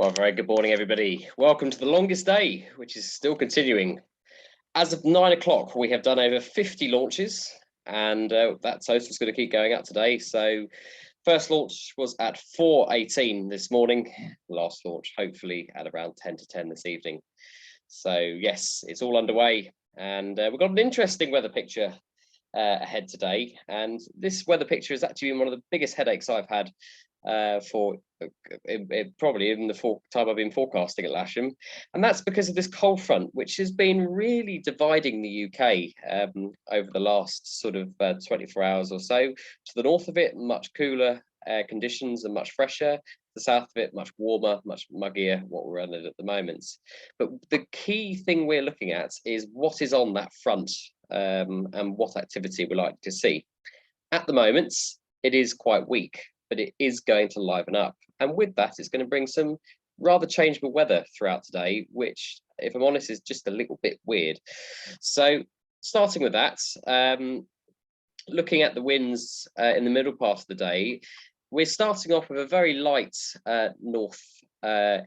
Well, very good morning, everybody. Welcome to the longest day, which is still continuing. As of 9 o'clock, we have done over 50 launches, and that total is going to keep going up today. So first launch was at 4:18 this morning. Last launch, hopefully, at around 10 to 10 this evening. So yes, it's all underway, and we've got an interesting weather picture ahead today. And this weather picture has actually been one of the biggest headaches I've had for probably in the time I've been forecasting at Lasham, and that's because of this cold front, which has been really dividing the UK over the last sort of 24 hours or so. To the north of it, much cooler conditions and much fresher. The south of it, much warmer, much muggier, what we're under at the moment. But the key thing we're looking at is what is on that front and what activity we're likely to see. At the moment, it is quite weak, but it is going to liven up. And with that, it's going to bring some rather changeable weather throughout today, which, if I'm honest, is just a little bit weird. So starting with that, looking at the winds in the middle part of the day, we're starting off with a very light north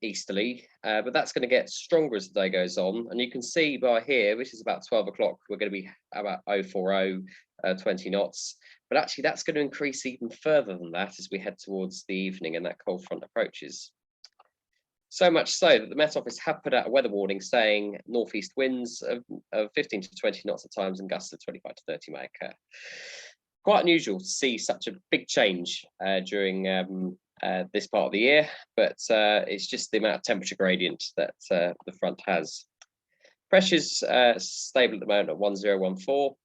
easterly, but that's going to get stronger as the day goes on. And you can see by here, which is about 12 o'clock, we're going to be about 040, 20 knots. But actually, that's going to increase even further than that as we head towards the evening and that cold front approaches. So much so that the Met Office have put out a weather warning saying northeast winds of 15 to 20 knots at times and gusts of 25 to 30 may occur. Quite unusual to see such a big change during this part of the year, but it's just the amount of temperature gradient that the front has. Pressure's stable at the moment at 1014,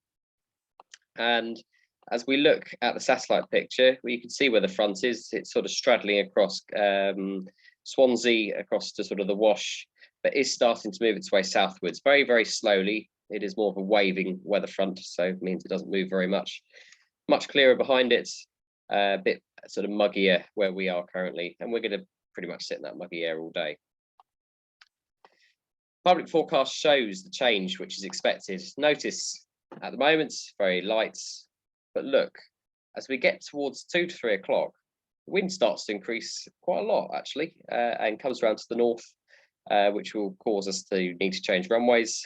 and as we look at the satellite picture, you can see where the front is. It's sort of straddling across Swansea, across to sort of the Wash, but is starting to move its way southwards very, very slowly. It is more of a waving weather front, so it means it doesn't move very much. Much clearer behind it, a bit sort of muggier where we are currently, and we're going to pretty much sit in that muggy air all day. Public forecast shows the change which is expected. Notice at the moment, very light, but look, as we get towards 2 to 3 o'clock, the wind starts to increase quite a lot actually, and comes around to the north, which will cause us to need to change runways.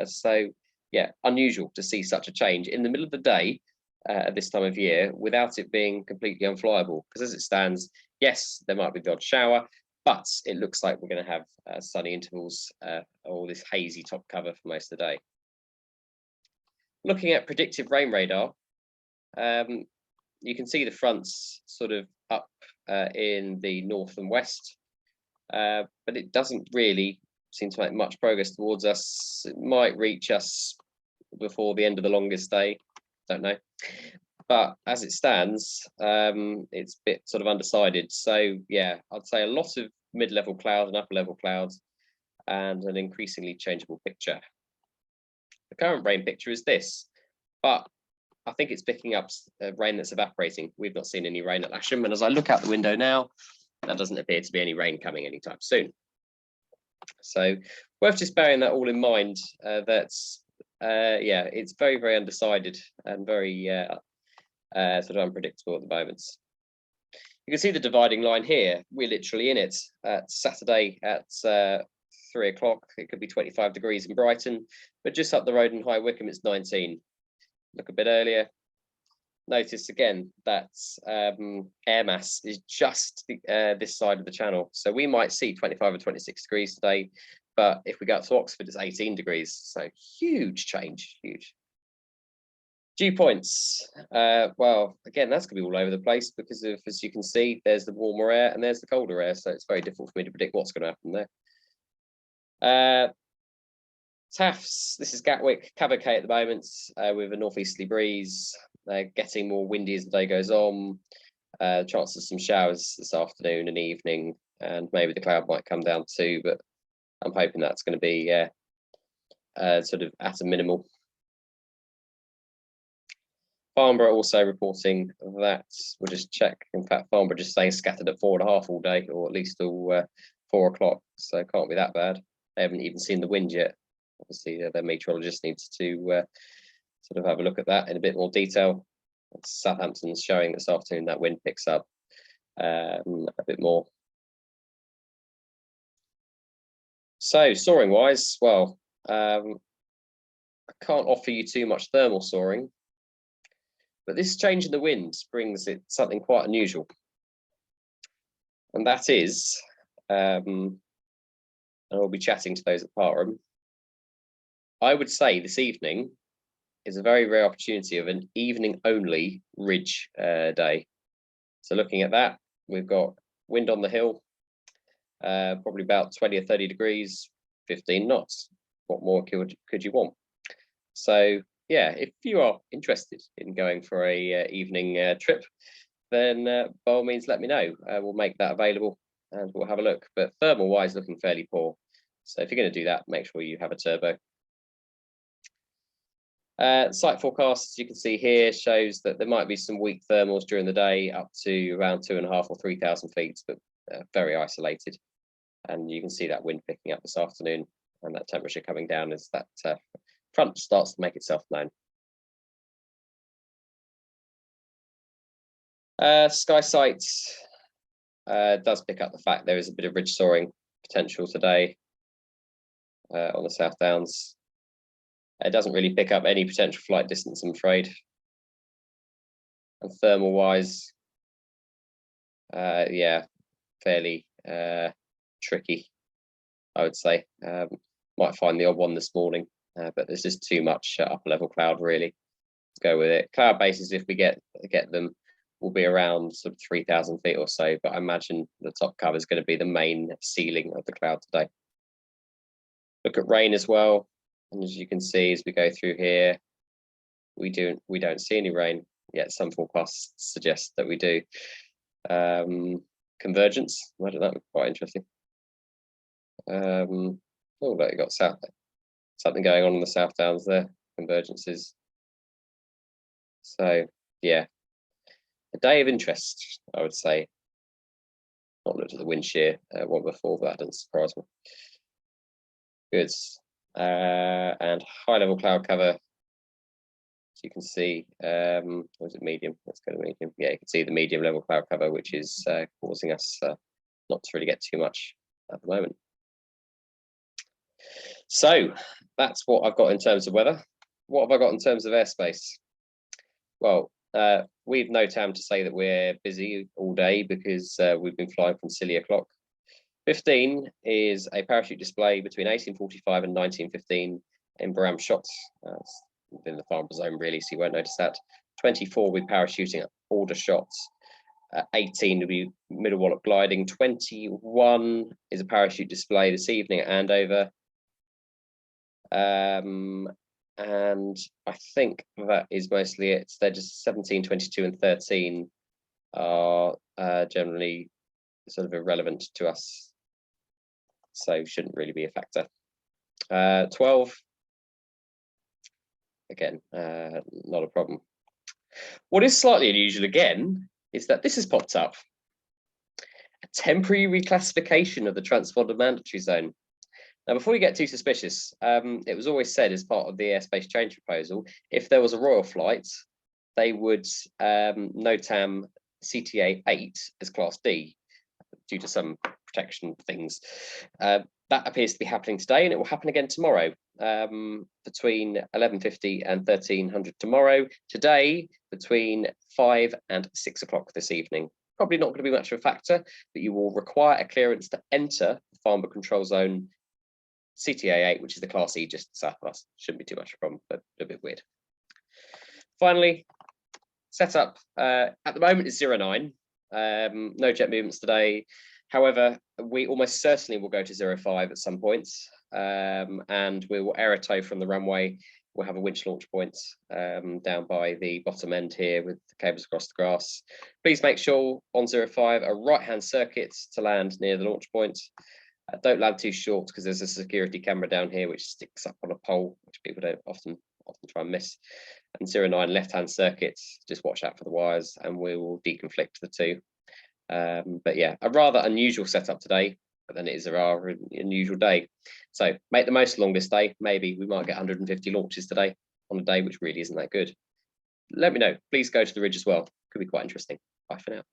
So yeah, unusual to see such a change in the middle of the day at this time of year without it being completely unflyable, because as it stands, yes, there might be the odd shower, but it looks like we're going to have sunny intervals or this hazy top cover for most of the day. Looking at predictive rain radar, you can see the fronts sort of up in the north and west, but it doesn't really seem to make much progress towards us. It might reach us before the end of the longest day, don't know. But as it stands, it's a bit sort of undecided. So yeah, I'd say a lot of mid-level clouds and upper-level clouds and an increasingly changeable picture. The current rain picture is this, but I think it's picking up rain that's evaporating. We've not seen any rain at Lasham, and as I look out the window now, there doesn't appear to be any rain coming anytime soon. So worth just bearing that all in mind, that yeah, it's very, very undecided and very sort of unpredictable at the moment. You can see the dividing line here. We're literally in it at Saturday at 3 o'clock. It could be 25 degrees in Brighton, but just up the road in High Wycombe, it's 19. Look a bit earlier. Notice again that air mass is just this side of the channel. So we might see 25 or 26 degrees today, but if we go up to Oxford, it's 18 degrees. So huge change, huge. Dew points. Well, again, that's going to be all over the place because of, as you can see, there's the warmer air and there's the colder air. So it's very difficult for me to predict what's going to happen there. Taffs, this is Gatwick, Cavalcade at the moment with a northeasterly breeze. They're getting more windy as the day goes on. Chances of some showers this afternoon and evening, and maybe the cloud might come down too, but I'm hoping that's going to be sort of at a minimal. Farnborough also reporting that, we'll just check. In fact, Farnborough just saying scattered at 4.5 all day, or at least till 4 o'clock, so it can't be that bad. They haven't even seen the wind yet. Obviously, their meteorologist needs to sort of have a look at that in a bit more detail. Southampton's showing this afternoon that wind picks up a bit more. So soaring wise, well, I can't offer you too much thermal soaring, but this change in the wind brings it something quite unusual. And that is, and I'll be chatting to those at part room. I would say this evening is a very rare opportunity of an evening only ridge day. So looking at that, we've got wind on the hill, probably about 20 or 30 degrees, 15 knots. What more could you want? So yeah, if you are interested in going for a evening trip, then by all means let me know. We'll make that available and we'll have a look. But thermal wise, looking fairly poor. So if you're going to do that, make sure you have a turbo. Site forecasts you can see here shows that there might be some weak thermals during the day up to around 2.5 or 3,000 feet, but very isolated. And you can see that wind picking up this afternoon and that temperature coming down as that front starts to make itself known. Sky sights does pick up the fact there is a bit of ridge soaring potential today on the South Downs. It doesn't really pick up any potential flight distance, I'm afraid. And thermal wise, yeah, fairly tricky, I would say. Might find the odd one this morning, but there's just too much upper level cloud really to go with it. Cloud bases, if we get them, will be around sort of 3,000 feet or so, but I imagine the top cover is going to be the main ceiling of the cloud today. Look at rain as well, and as you can see as we go through here, we don't see any rain yet. Some forecasts suggest that we do. Convergence, I don't know, quite interesting. Oh, look, you got something going on in the South Downs there, convergences. So yeah, a day of interest, I would say. Not looked at the wind shear one before, but that doesn't surprise me. Good. And high level cloud cover, as you can see, was it medium? Let's go to medium. Yeah, you can see the medium level cloud cover, which is causing us not to really get too much at the moment. So that's what I've got in terms of weather. What have I got in terms of airspace? Well, we've no time to say that we're busy all day because we've been flying from silly o'clock. 15 is a parachute display between 1845 and 1915 in Baram shots. Within the farm zone really, so you won't notice that. 24 with parachuting at order shots. 18 will be middle wallop gliding. 21 is a parachute display this evening at Andover. And I think that is mostly it. They're just 17, 22 and 13 are generally sort of irrelevant to us, so shouldn't really be a factor. 12, again, not a problem. What is slightly unusual again is that this has popped up. A temporary reclassification of the transponder mandatory zone. Now, before we get too suspicious, it was always said as part of the airspace change proposal, if there was a royal flight, they would NOTAM CTA 8 as Class D due to some protection things. That appears to be happening today, and it will happen again tomorrow between 11:50 and 1300 tomorrow. Today, between 5 and 6 o'clock this evening. Probably not going to be much of a factor, but you will require a clearance to enter the farmer control zone CTA 8, which is the Class E just south of us. Shouldn't be too much of a problem, but a bit weird. Finally, setup at the moment is 09. No jet movements today. However, we almost certainly will go to 05 at some points, and we will aerotow from the runway. We'll have a winch launch point down by the bottom end here with the cables across the grass. Please make sure on 05 a right-hand circuit to land near the launch point. Don't land too short because there's a security camera down here which sticks up on a pole, which people don't often try and miss. And 09 left-hand circuits, just watch out for the wires and we will deconflict the two. But yeah, a rather unusual setup today, but then it is a rather unusual day. So make the most along this day. Maybe we might get 150 launches today on a day which really isn't that good. Let me know. Please go to the ridge as well. Could be quite interesting. Bye for now.